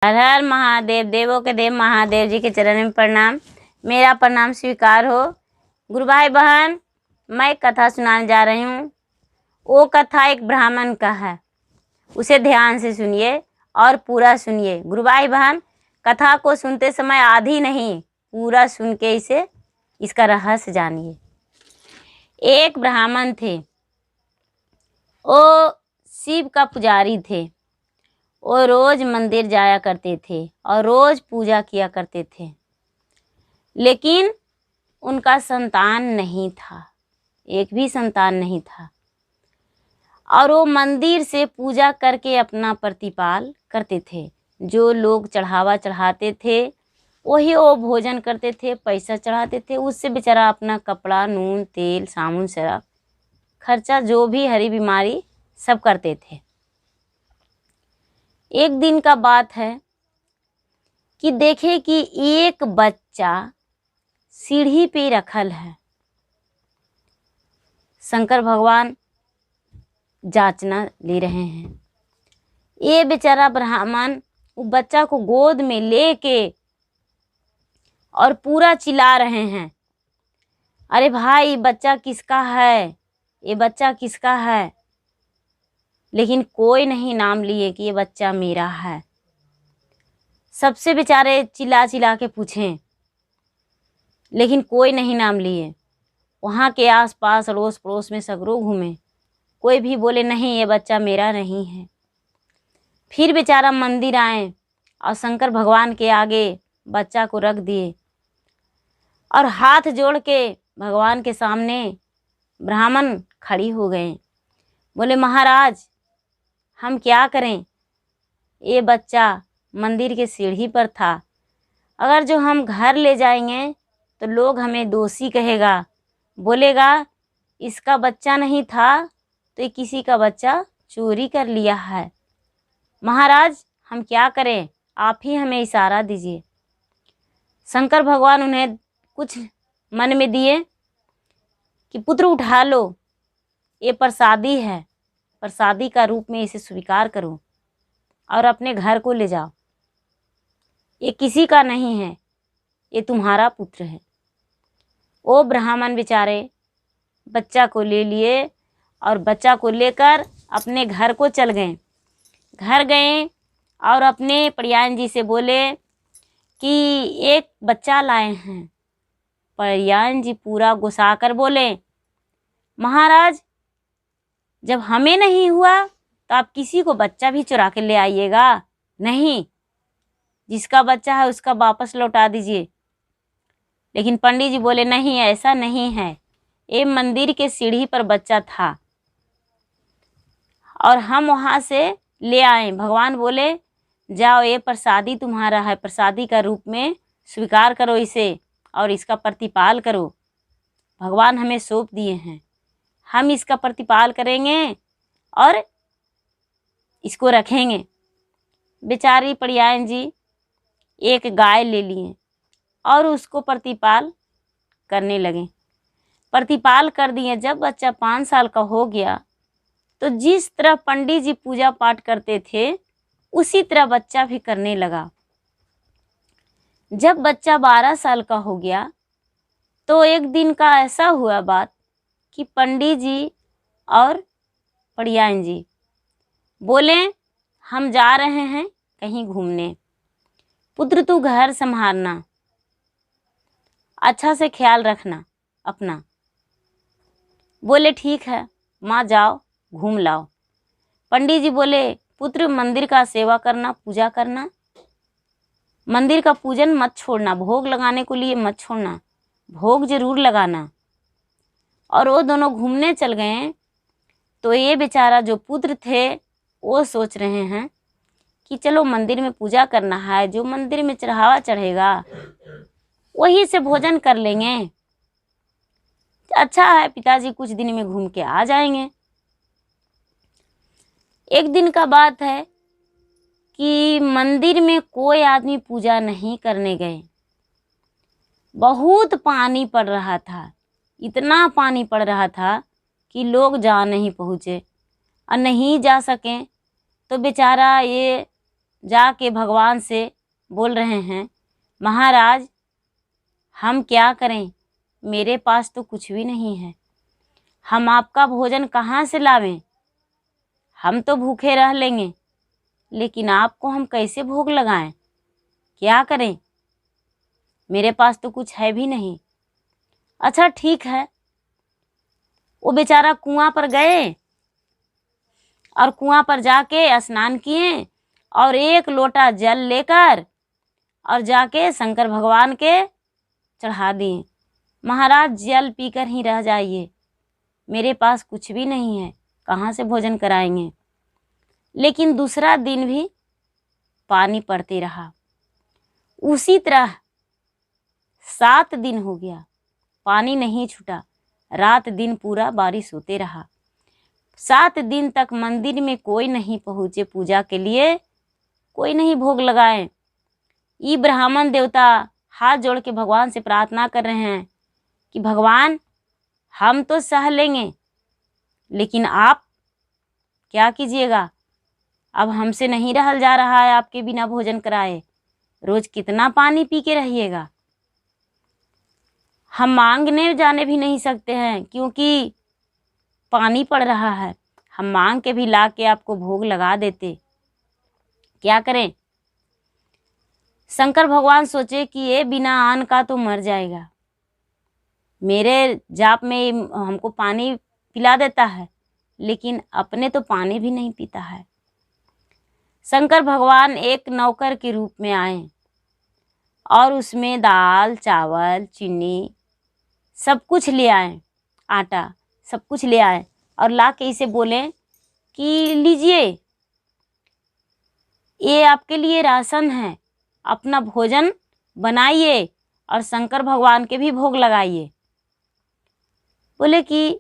हर हर महादेव। देवों के देव महादेव जी के चरण में प्रणाम। मेरा प्रणाम स्वीकार हो। गुरु भाई बहन, मैं कथा सुनाने जा रही हूँ। वो कथा एक ब्राह्मण का है, उसे ध्यान से सुनिए और पूरा सुनिए। गुरु भाई बहन, कथा को सुनते समय आधी नहीं, पूरा सुन के इसका रहस्य जानिए। एक ब्राह्मण थे, वो शिव का पुजारी थे। वो रोज मंदिर जाया करते थे और रोज पूजा किया करते थे, लेकिन उनका संतान नहीं था, एक भी संतान नहीं था। और वो मंदिर से पूजा करके अपना प्रतिपाल करते थे। जो लोग चढ़ावा चढ़ाते थे वही वो भोजन करते थे, पैसा चढ़ाते थे, उससे बेचारा अपना कपड़ा, नून, तेल, साबुन, शराब, खर्चा जो भी हरी बीमारी सब करते थे। एक दिन का बात है कि देखे कि एक बच्चा सीढ़ी पे रखल है। शंकर भगवान जांचना ले रहे हैं। ये बेचारा ब्राह्मण वो बच्चा को गोद में लेके और पूरा चिल्ला रहे हैं, अरे भाई बच्चा किसका है, ये बच्चा किसका है। लेकिन कोई नहीं नाम लिए कि ये बच्चा मेरा है। सबसे बेचारे चिल्ला चिल्ला के पूछें, लेकिन कोई नहीं नाम लिए। वहाँ के आसपास अड़ोस पड़ोस में सगरों घूमे, कोई भी बोले नहीं ये बच्चा मेरा नहीं है। फिर बेचारा मंदिर आए और शंकर भगवान के आगे बच्चा को रख दिए और हाथ जोड़ के भगवान के सामने ब्राह्मण खड़ी हो गए। बोले महाराज हम क्या करें, ये बच्चा मंदिर के सीढ़ी पर था। अगर जो हम घर ले जाएंगे तो लोग हमें दोषी कहेगा, बोलेगा इसका बच्चा नहीं था तो ये किसी का बच्चा चोरी कर लिया है। महाराज हम क्या करें, आप ही हमें इशारा दीजिए। शंकर भगवान उन्हें कुछ मन में दिए कि पुत्र उठा लो, ये प्रसादी है, प्रसादी का रूप में इसे स्वीकार करो और अपने घर को ले जाओ। ये किसी का नहीं है, ये तुम्हारा पुत्र है। वो ब्राह्मण बेचारे बच्चा को ले लिए और बच्चा को लेकर अपने घर को चल गए। घर गए और अपने परियान जी से बोले कि एक बच्चा लाए हैं। परियान जी पूरा गुस्सा कर बोले, महाराज जब हमें नहीं हुआ तो आप किसी को बच्चा भी चुरा के ले आइएगा? नहीं, जिसका बच्चा है उसका वापस लौटा दीजिए। लेकिन पंडित जी बोले नहीं, ऐसा नहीं है, ये मंदिर के सीढ़ी पर बच्चा था और हम वहाँ से ले आए। भगवान बोले जाओ, ये प्रसादी तुम्हारा है, प्रसादी का रूप में स्वीकार करो इसे और इसका प्रतिपाल करो। भगवान हमें सौंप दिए हैं, हम इसका प्रतिपाल करेंगे और इसको रखेंगे। बेचारी परियान जी एक गाय ले लिए और उसको प्रतिपाल करने लगे। प्रतिपाल कर दिए। जब बच्चा 5 साल का हो गया तो जिस तरह पंडित जी पूजा पाठ करते थे उसी तरह बच्चा भी करने लगा। जब बच्चा 12 साल का हो गया तो एक दिन का ऐसा हुआ बात कि पंडित जी और परियान जी बोले हम जा रहे हैं कहीं घूमने, पुत्र तू घर संभालना, अच्छा से ख्याल रखना अपना। बोले ठीक है माँ, जाओ घूम लाओ। पंडित जी बोले पुत्र मंदिर का सेवा करना, पूजा करना, मंदिर का पूजन मत छोड़ना, भोग लगाने को लिए मत छोड़ना, भोग जरूर लगाना। और वो दोनों घूमने चल गए। तो ये बेचारा जो पुत्र थे वो सोच रहे हैं कि चलो मंदिर में पूजा करना है, जो मंदिर में चढ़ावा चढ़ेगा वही से भोजन कर लेंगे। अच्छा है पिताजी कुछ दिन में घूम के आ जाएंगे। एक दिन का बात है कि मंदिर में कोई आदमी पूजा नहीं करने गए। बहुत पानी पड़ रहा था, इतना पानी पड़ रहा था कि लोग जा नहीं पहुँचे और नहीं जा सकें तो बेचारा ये जाके भगवान से बोल रहे हैं, महाराज हम क्या करें, मेरे पास तो कुछ भी नहीं है, हम आपका भोजन कहाँ से लावें, हम तो भूखे रह लेंगे, लेकिन आपको हम कैसे भोग लगाएं, क्या करें, मेरे पास तो कुछ है भी नहीं। अच्छा ठीक है, वो बेचारा कुआं पर गए और कुआं पर जाके स्नान किए और एक लोटा जल लेकर और जाके शंकर भगवान के चढ़ा दिए। महाराज जल पीकर ही रह जाइए, मेरे पास कुछ भी नहीं है, कहाँ से भोजन कराएंगे। लेकिन दूसरा दिन भी पानी पड़ते रहा। उसी तरह 7 दिन हो गया, पानी नहीं छूटा। रात दिन पूरा बारिश होते रहा। 7 दिन तक मंदिर में कोई नहीं पहुँचे पूजा के लिए, कोई नहीं भोग लगाए। ये ब्राह्मण देवता हाथ जोड़ के भगवान से प्रार्थना कर रहे हैं कि भगवान हम तो सह लेंगे, लेकिन आप क्या कीजिएगा, अब हमसे नहीं रहल जा रहा है आपके बिना भोजन कराए, रोज कितना पानी पी के रहिएगा। हम मांगने जाने भी नहीं सकते हैं क्योंकि पानी पड़ रहा है, हम मांग के भी ला के आपको भोग लगा देते, क्या करें। शंकर भगवान सोचे कि ये बिना अन्न का तो मर जाएगा, मेरे जाप में हमको पानी पिला देता है, लेकिन अपने तो पानी भी नहीं पीता है। शंकर भगवान एक नौकर के रूप में आए और उसमें दाल चावल चीनी सब कुछ ले आए, आटा सब कुछ ले आए और ला के इसे बोले कि लीजिए ये आपके लिए राशन है, अपना भोजन बनाइए और शंकर भगवान के भी भोग लगाइए। बोले कि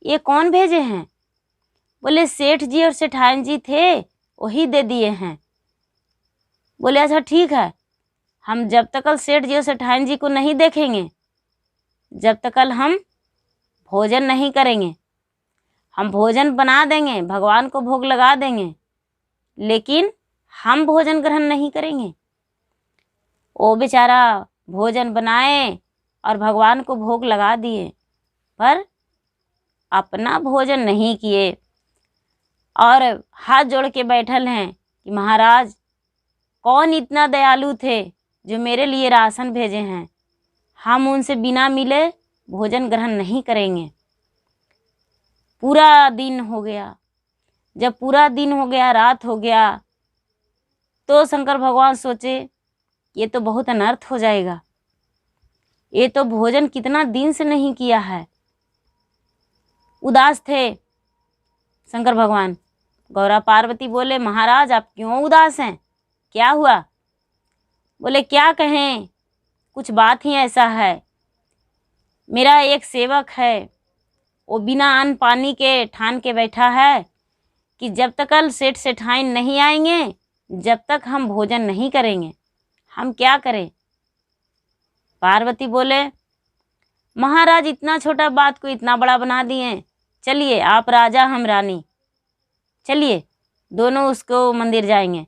ये कौन भेजे हैं, बोले सेठ जी और सेठान जी थे, वही दे दिए हैं। बोले अच्छा ठीक है, हम जब तक सेठ जी और सेठान जी को नहीं देखेंगे, जब तक हम भोजन नहीं करेंगे। हम भोजन बना देंगे, भगवान को भोग लगा देंगे, लेकिन हम भोजन ग्रहण नहीं करेंगे। वो बेचारा भोजन बनाए और भगवान को भोग लगा दिए, पर अपना भोजन नहीं किए और हाथ जोड़ के बैठल हैं कि महाराज कौन इतना दयालु थे जो मेरे लिए राशन भेजे हैं, हम उनसे बिना मिले भोजन ग्रहण नहीं करेंगे। पूरा दिन हो गया। जब पूरा दिन हो गया, रात हो गया, तो शंकर भगवान सोचे ये तो बहुत अनर्थ हो जाएगा, ये तो भोजन कितना दिन से नहीं किया है। उदास थे शंकर भगवान। गौरा पार्वती बोले महाराज आप क्यों उदास हैं, क्या हुआ। बोले क्या कहें, कुछ बात ही ऐसा है, मेरा एक सेवक है, वो बिना अन्न पानी के ठान के बैठा है कि जब तक सेठ सेठाइन नहीं आएंगे जब तक हम भोजन नहीं करेंगे, हम क्या करें। पार्वती बोले महाराज इतना छोटा बात को इतना बड़ा बना दिए, चलिए आप राजा हम रानी, चलिए दोनों उसको मंदिर जाएंगे।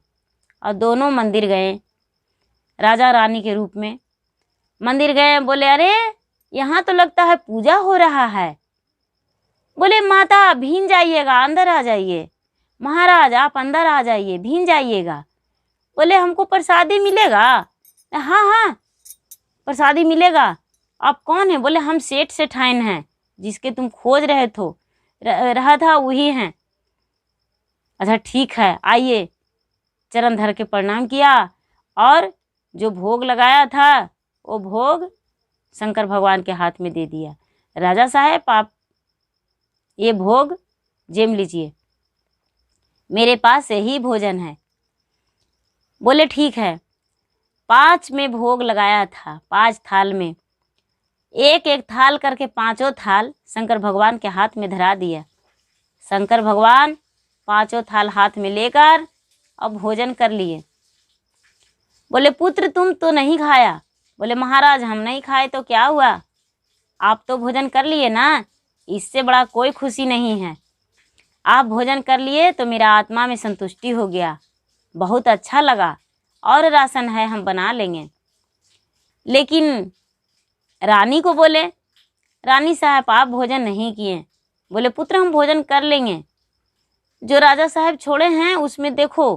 और दोनों मंदिर गए, राजा रानी के रूप में मंदिर गए। बोले अरे यहाँ तो लगता है पूजा हो रहा है। बोले माता भीन जाइएगा, अंदर आ जाइए, महाराज आप अंदर आ जाइए, भीन जाइएगा। बोले हमको प्रसादी मिलेगा। हाँ हाँ प्रसादी मिलेगा। आप कौन है। बोले हम सेठ सेठाइन हैं, जिसके तुम खोज रहे थे रहा था वही हैं। अच्छा ठीक है आइए। चरण धर के प्रणाम किया और जो भोग लगाया था वो भोग शंकर भगवान के हाथ में दे दिया। राजा साहब आप ये भोग जेम लीजिए, मेरे पास यही भोजन है। बोले ठीक है। 5 में भोग लगाया था, 5 थाल में, एक एक थाल करके 5 थाल शंकर भगवान के हाथ में धरा दिया। शंकर भगवान 5 थाल हाथ में लेकर अब भोजन कर लिए। बोले पुत्र तुम तो नहीं खाया। बोले महाराज हम नहीं खाए तो क्या हुआ, आप तो भोजन कर लिए ना, इससे बड़ा कोई खुशी नहीं है। आप भोजन कर लिए तो मेरा आत्मा में संतुष्टि हो गया, बहुत अच्छा लगा, और राशन है हम बना लेंगे। लेकिन रानी को बोले, रानी साहब आप भोजन नहीं किए। बोले पुत्र हम भोजन कर लेंगे, जो राजा साहब छोड़े हैं उसमें देखो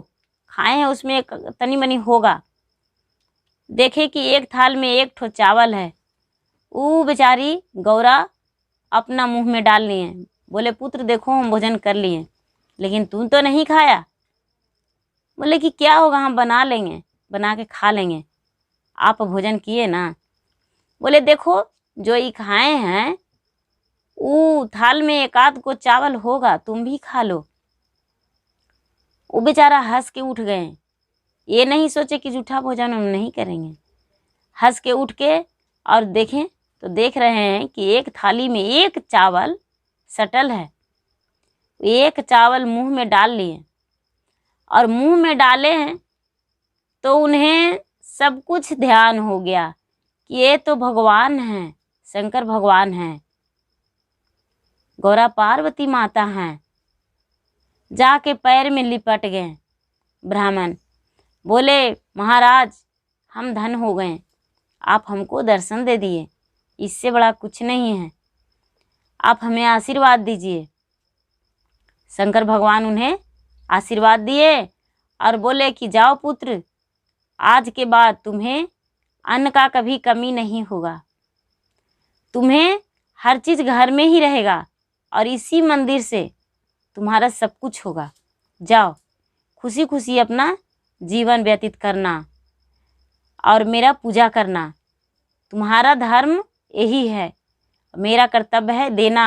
खाए हैं, उसमें एक तनी मनी होगा। देखे कि एक थाल में एक ठो चावल है। वो बेचारी गौरा अपना मुंह में डाल लिए। बोले पुत्र देखो हम भोजन कर लिए, लेकिन तू तो नहीं खाया। बोले कि क्या होगा, हम बना लेंगे, बना के खा लेंगे, आप भोजन किए ना। बोले देखो जो ये खाए हैं वो थाल में एक आध को चावल होगा, तुम भी खा लो। वो बेचारा हंस के उठ गए, ये नहीं सोचे कि जूठा भोजन हम नहीं करेंगे। हंस के उठ के और देखें तो देख रहे हैं कि एक थाली में एक चावल सटल है। एक चावल मुंह में डाल लिए, और मुंह में डाले हैं तो उन्हें सब कुछ ध्यान हो गया कि ये तो भगवान हैं, शंकर भगवान हैं, गौरा पार्वती माता हैं। जाके पैर में लिपट गए। ब्राह्मण बोले महाराज हम धन हो गए, आप हमको दर्शन दे दिए, इससे बड़ा कुछ नहीं है, आप हमें आशीर्वाद दीजिए। शंकर भगवान उन्हें आशीर्वाद दिए और बोले कि जाओ पुत्र, आज के बाद तुम्हें अन्न का कभी कमी नहीं होगा, तुम्हें हर चीज़ घर में ही रहेगा, और इसी मंदिर से तुम्हारा सब कुछ होगा। जाओ खुशी खुशी अपना जीवन व्यतीत करना और मेरा पूजा करना, तुम्हारा धर्म यही है, मेरा कर्तव्य है देना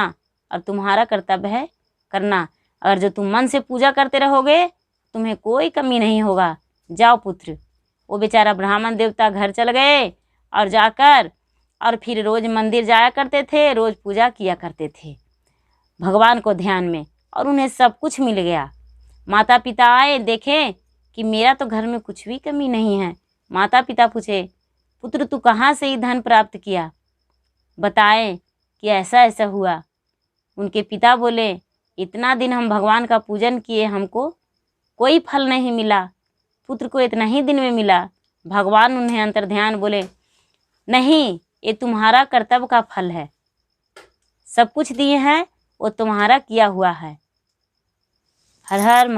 और तुम्हारा कर्तव्य है करना। अगर जो तुम मन से पूजा करते रहोगे तुम्हें कोई कमी नहीं होगा। जाओ पुत्र। वो बेचारा ब्राह्मण देवता घर चल गए और जाकर और फिर रोज़ मंदिर जाया करते थे, रोज़ पूजा किया करते थे भगवान को ध्यान में, और उन्हें सब कुछ मिल गया। माता पिता आए, देखें कि मेरा तो घर में कुछ भी कमी नहीं है। माता पिता पूछे पुत्र तू कहाँ से ये धन प्राप्त किया, बताएं कि ऐसा ऐसा हुआ। उनके पिता बोले इतना दिन हम भगवान का पूजन किए, हमको कोई फल नहीं मिला, पुत्र को इतना ही दिन में मिला। भगवान उन्हें अंतर्ध्यान बोले नहीं, ये तुम्हारा कर्तव्य का फल है, सब कुछ दिए हैं वो तुम्हारा किया हुआ है। हर हर